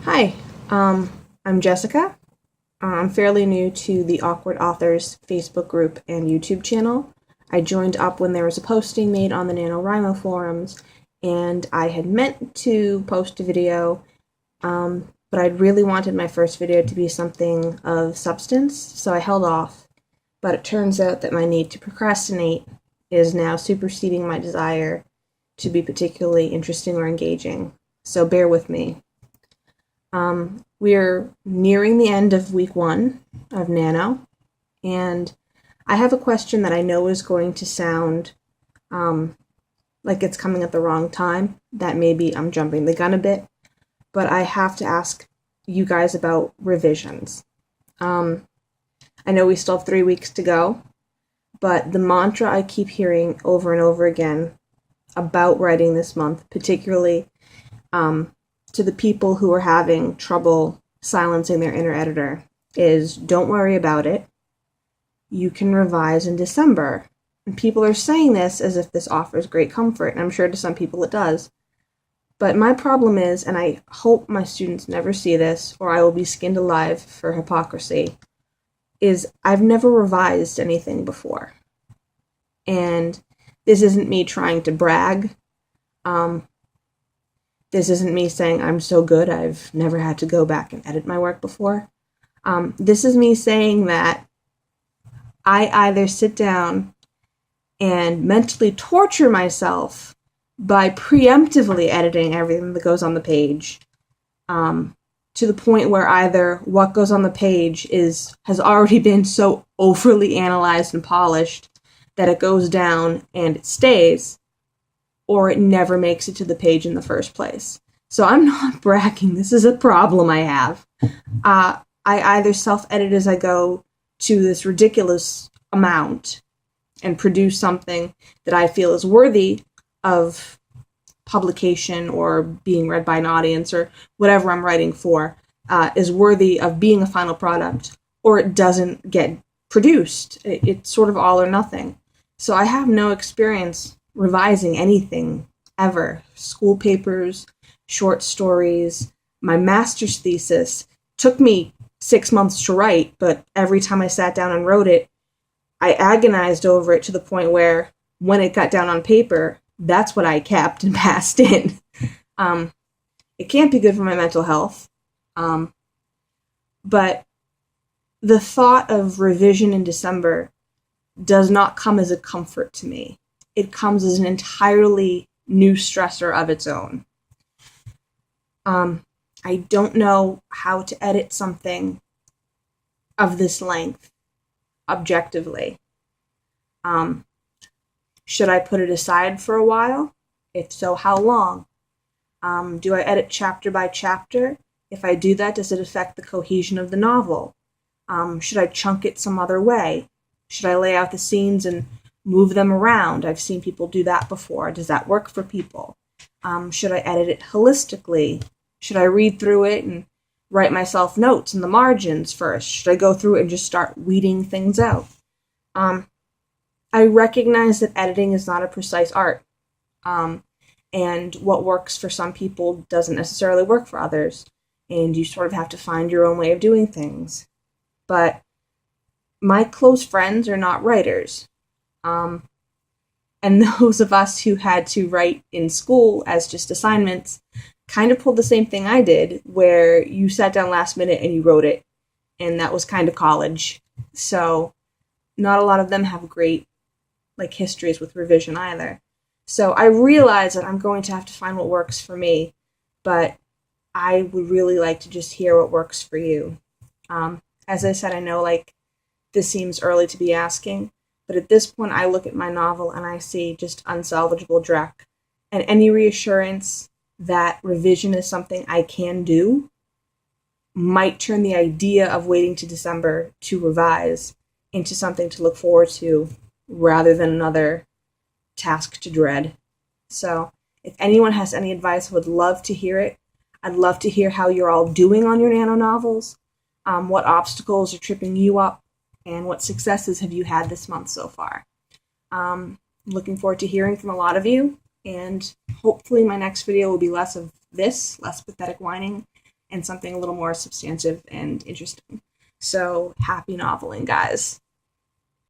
Hi, I'm Jessica. I'm fairly new to the Awkward Authors Facebook group and YouTube channel. I joined up when there was a posting made on the NaNoWriMo forums, and I had meant to post a video, but I'd really wanted my first video to be something of substance, so I held off. But it turns out that my need to procrastinate is now superseding my desire to be particularly interesting or engaging, so bear with me. We're nearing the end of week 1 of NaNo, and I have a question that I know is going to sound like it's coming at the wrong time, that maybe I'm jumping the gun a bit, but I have to ask you guys about revisions. I know we still have 3 weeks to go, but the mantra I keep hearing over and over again about writing this month, particularly to the people who are having trouble silencing their inner editor, is don't worry about it. You can revise in December. And people are saying this as if this offers great comfort, and I'm sure to some people it does. But my problem is, and I hope my students never see this, or I will be skinned alive for hypocrisy, is I've never revised anything before. And this isn't me trying to brag. This isn't me saying I'm so good I've never had to go back and edit my work before. This is me saying that I either sit down and mentally torture myself by preemptively editing everything that goes on the page, to the point where either what goes on the page has already been so overly analyzed and polished that it goes down and it stays, or it never makes it to the page in the first place. So I'm not bragging. This is a problem I have. I either self-edit as I go to this ridiculous amount and produce something that I feel is worthy of publication or being read by an audience or whatever I'm writing for, is worthy of being a final product, or it doesn't get produced. It's sort of all or nothing. So I have no experience revising anything ever. School papers, short stories, my master's thesis took me 6 months to write, but every time I sat down and wrote it, I agonized over it to the point where when it got down on paper, that's what I kept and passed in. It can't be good for my mental health. But the thought of revision in December does not come as a comfort to me. It comes as an entirely new stressor of its own. I don't know how to edit something of this length objectively. Should I put it aside for a while? If so, how long? Do I edit chapter by chapter? If I do that, does it affect the cohesion of the novel? Should I chunk it some other way? Should I lay out the scenes and move them around? I've seen people do that before. Does that work for people? Should I edit it holistically? Should I read through it and write myself notes in the margins first? Should I go through it and just start weeding things out? I recognize that editing is not a precise art, and what works for some people doesn't necessarily work for others, and you sort of have to find your own way of doing things. But my close friends are not writers. And those of us who had to write in school as just assignments kind of pulled the same thing I did, where you sat down last minute and you wrote it, and that was kind of college. So not a lot of them have great histories with revision either. So I realize that I'm going to have to find what works for me, but I would really like to just hear what works for you. As I said, I know this seems early to be asking, but at this point I look at my novel and I see just unsalvageable dreck. And any reassurance that revision is something I can do might turn the idea of waiting to December to revise into something to look forward to rather than another task to dread. So if anyone has any advice, I would love to hear it. I'd love to hear how you're all doing on your NaNo novels, what obstacles are tripping you up, and what successes have you had this month so far. Looking forward to hearing from a lot of you, and hopefully my next video will be less of this, less pathetic whining, and something a little more substantive and interesting. So happy noveling, guys.